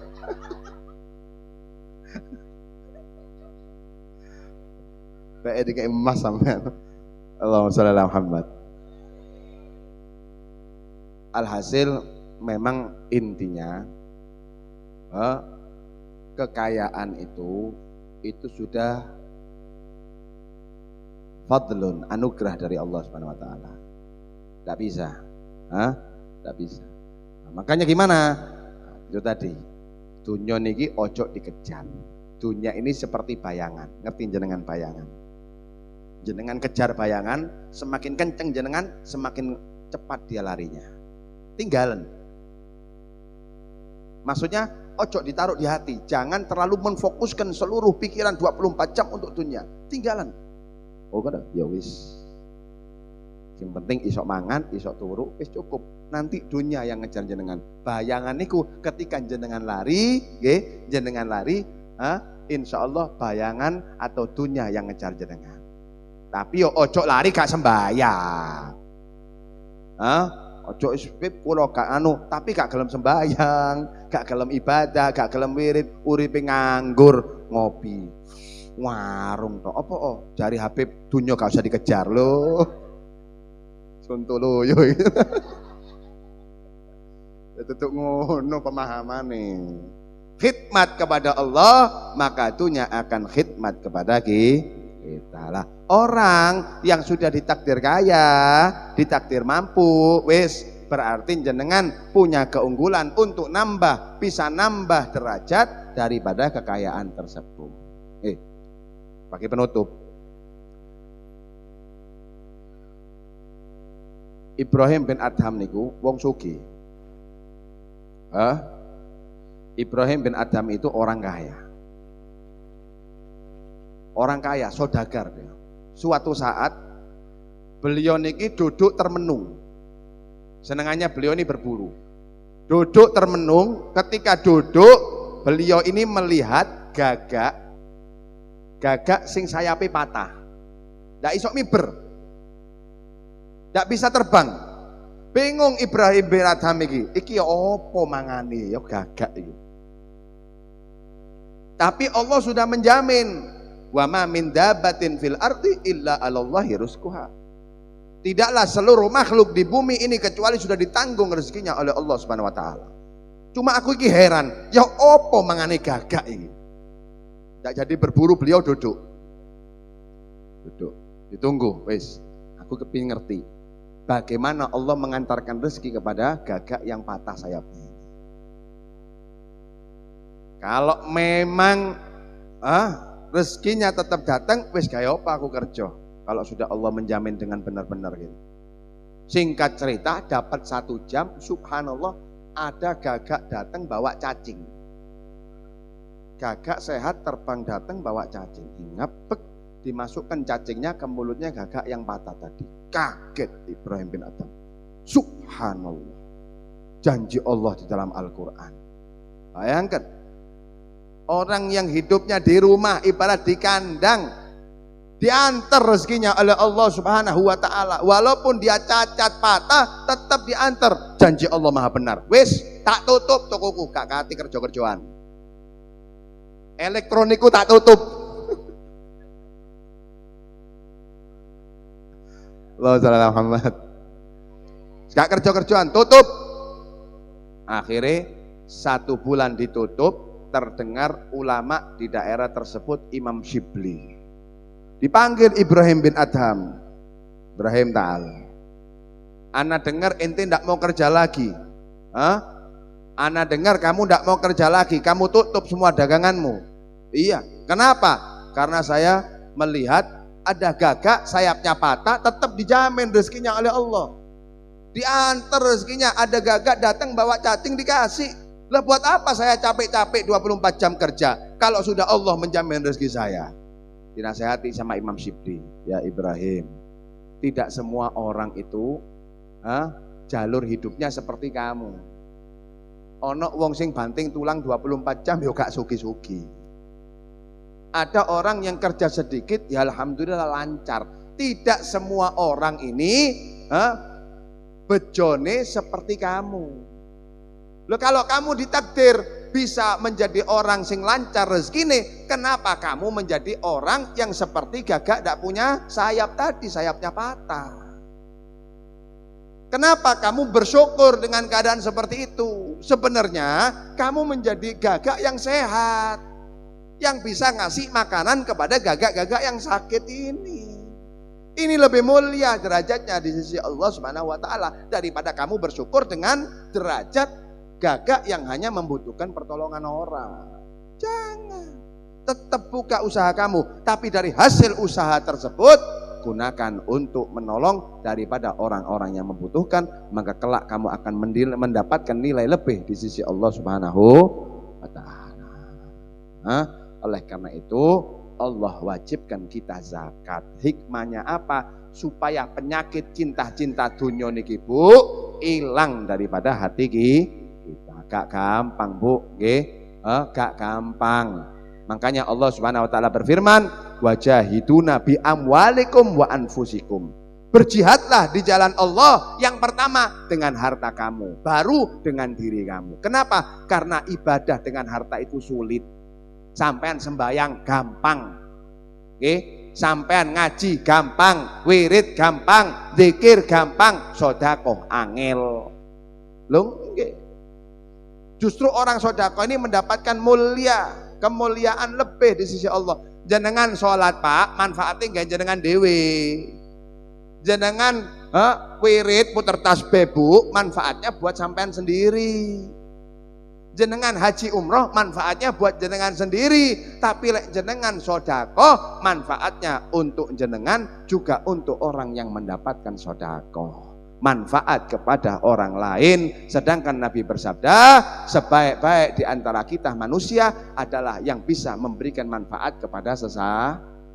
A: Bae dikek emas sampean. Allahumma sholli ala Muhammad. Alhasil memang intinya kekayaan itu sudah fadlun, anugerah dari Allah Subhanahu wa taala. Enggak bisa. Enggak bisa. Nah, makanya gimana? Itu tadi. Dunya niki ojo dikejar. Dunia ini seperti bayangan. Ngerti jenengan bayangan? Jenengan kejar bayangan, semakin kenceng jenengan, semakin cepat dia larinya. Tinggalan. Maksudnya ojo ditaruh di hati, jangan terlalu menfokuskan seluruh pikiran 24 jam untuk dunia. Tinggalan. Oh kada, ya wis. Yang penting isok mangan, isok turu, wis cukup. Nanti dunia yang ngejar jenengan. Bayangan niku ketika jenengan lari, jenengan lari, insya Allah bayangan atau dunia yang ngejar jenengan. Tapi yo ojo lari gak sembahyang. Ojo isbib kula gak tapi gak gelem sembahyang, gak gelem ibadah, gak gelem wirid, uripe nganggur, ngopi. Warung to. Apa jari Habib dunya gak usah dikejar lho. Sontoloyo. Tutuk ngono pemahamane. Khidmat kepada Allah, maka dunya akan khidmat kepada kita lah. Orang yang sudah ditakdir kaya, ditakdir mampu, wis berarti jenengan punya keunggulan untuk bisa nambah derajat daripada kekayaan tersebut. Pakai penutup. Ibrahim bin Adham niku wong sugih. Ibrahim bin Adham itu orang kaya. Orang kaya, saudagar dia. Suatu saat beliau niki duduk termenung. Senengannya beliau ini berburu. Duduk termenung, ketika duduk beliau ini melihat gagak sing sayape patah. Ndak iso miber. Ndak bisa terbang. Bingung Ibrahim bin Adham iki apa mangane ya gagak iki. Tapi Allah sudah menjamin Wa ma min dabbatin fil ardi illa 'alallahi rizquha. Tidaklah seluruh makhluk di bumi ini kecuali sudah ditanggung rezekinya oleh Allah Subhanahu wa taala. Cuma aku iki heran, ya opo mangane gagak ini? Tidak jadi berburu, beliau duduk. Ditunggu, wis. Aku kepingin ngerti bagaimana Allah mengantarkan rezeki kepada gagak yang patah sayapnya. Kalau memang rezekinya tetap datang, wis gaya apa aku kerja? Kalau sudah Allah menjamin dengan benar-benar gitu. Singkat cerita, dapat 1 jam, subhanallah, ada gagak datang bawa cacing. Gagak sehat terbang datang bawa cacing. Ngepek, dimasukkan cacingnya ke mulutnya gagak yang patah tadi. Kaget Ibrahim bin Adham. Subhanallah. Janji Allah di dalam Al-Quran. Bayangkan, orang yang hidupnya di rumah ibarat di kandang, diantar rezekinya oleh Allah Subhanahu wa taala. Walaupun dia cacat patah, tetap diantar. Janji Allah Maha benar. Wis, tak tutup tokoku, gak kati kerja-kerjaan. Elektroniku tak tutup. Allahumma shalli ala Muhammad. Gak kerja-kerjaan, tutup. Akhirnya 1 bulan ditutup, terdengar ulama di daerah tersebut Imam Syibli. Dipanggil Ibrahim bin Adham. Ibrahim ta'ala, ana dengar ente ndak mau kerja lagi. Ana dengar kamu ndak mau kerja lagi, kamu tutup semua daganganmu. Iya, kenapa? Karena saya melihat ada gagak sayapnya patah, tetap dijamin rezekinya oleh Allah. Diantar rezekinya, ada gagak datang bawa cacing dikasih. Lah buat apa saya capek-capek 24 jam kerja kalau sudah Allah menjamin rezeki saya? Dinasehati sama Imam Syibli, ya Ibrahim, tidak semua orang itu jalur hidupnya seperti kamu. Ono wong sing banting tulang 24 jam yo gak sugi-sugi. Ada orang yang kerja sedikit ya alhamdulillah lancar. Tidak semua orang ini bejone seperti kamu. Loh, kalau kamu ditakdir bisa menjadi orang sing lancar rezekine, kenapa kamu menjadi orang yang seperti gagak tidak punya sayap tadi, sayapnya patah? Kenapa kamu bersyukur dengan keadaan seperti itu? Sebenarnya kamu menjadi gagak yang sehat, yang bisa ngasih makanan kepada gagak-gagak yang sakit ini. Ini lebih mulia derajatnya di sisi Allah Subhanahu wa taala daripada kamu bersyukur dengan derajat gagak yang hanya membutuhkan pertolongan orang. Jangan. Tetap buka usaha kamu, tapi dari hasil usaha tersebut gunakan untuk menolong daripada orang-orang yang membutuhkan, maka kelak kamu akan mendapatkan nilai lebih di sisi Allah Subhanahu wa taala. Oleh karena itu Allah wajibkan kita zakat. Hikmahnya apa? Supaya penyakit cinta-cinta dunia niki Bu hilang daripada hati kita. Gak gampang Bu, nggih. Gak gampang. Makanya Allah Subhanahu wa taala berfirman, wajahiduna bi amwalikum wa anfusikum. Berjihadlah di jalan Allah yang pertama dengan harta kamu, baru dengan diri kamu. Kenapa? Karena ibadah dengan harta itu sulit. Sampean sembayang gampang, sampean ngaji gampang, wirid gampang, zikir gampang, sedekah angel. Loh, justru orang sedekah ini mendapatkan kemuliaan lebih di sisi Allah. Jenengan sholat Pak, manfaatnya nggak jenengan dewe. Jenengan wirid puter tasbih Bu, manfaatnya buat sampean sendiri. Jenengan haji umroh manfaatnya buat jenengan sendiri, tapi jenengan sedekah manfaatnya untuk jenengan juga untuk orang yang mendapatkan sedekah, manfaat kepada orang lain. Sedangkan Nabi bersabda, sebaik-baik di antara kita manusia adalah yang bisa memberikan manfaat kepada sesama.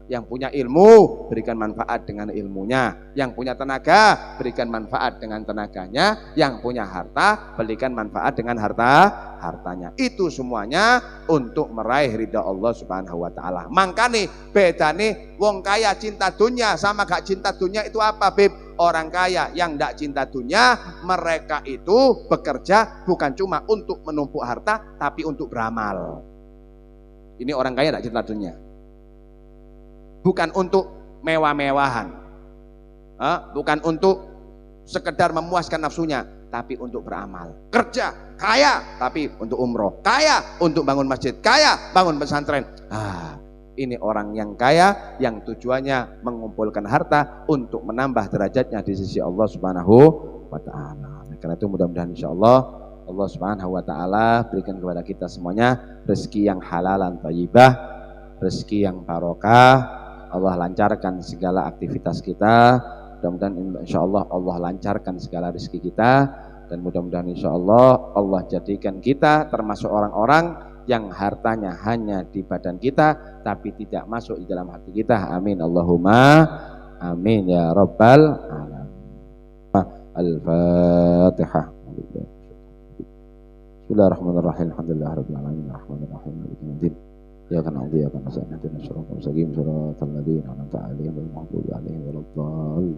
A: Yang punya ilmu, berikan manfaat dengan ilmunya. Yang punya tenaga, berikan manfaat dengan tenaganya. Yang punya harta, berikan manfaat dengan hartanya. Itu semuanya untuk meraih ridha Allah Subhanahu wa taala. Mangkane bedane wong kaya cinta dunia sama gak cinta dunia itu apa, Beb? Orang kaya yang gak cinta dunia, mereka itu bekerja bukan cuma untuk menumpuk harta, tapi untuk beramal. Ini orang kaya tidak cinta dunia. Bukan untuk mewah-mewahan, bukan untuk sekedar memuaskan nafsunya, tapi untuk beramal. Kerja kaya tapi untuk umroh, kaya untuk bangun masjid, kaya bangun pesantren. Ini orang yang kaya yang tujuannya mengumpulkan harta untuk menambah derajatnya di sisi Allah Subhanahu wa taala. Karena itu mudah-mudahan insyaallah Allah Subhanahu wa taala berikan kepada kita semuanya rezeki yang halalan thayyibah, rezeki yang barokah. Allah lancarkan segala aktivitas kita. Mudah-mudahan insyaallah Allah lancarkan segala rezeki kita, dan mudah-mudahan insyaallah Allah jadikan kita termasuk orang-orang yang hartanya hanya di badan kita tapi tidak masuk di dalam hati kita. Amin Allahumma amin ya rabbal alamin. Al-Fatihah. Bismillahirrahmanirrahim. Alhamdulillahirabbil alamin arrahmanirrahim maliki yaumiddin. Iyyaka na'budu wa iyyaka nasta'in ihdinas siratal mustaqim siratal ladzina an'amta 'alaihim ghairil maghdubi 'alaihim waladdallin.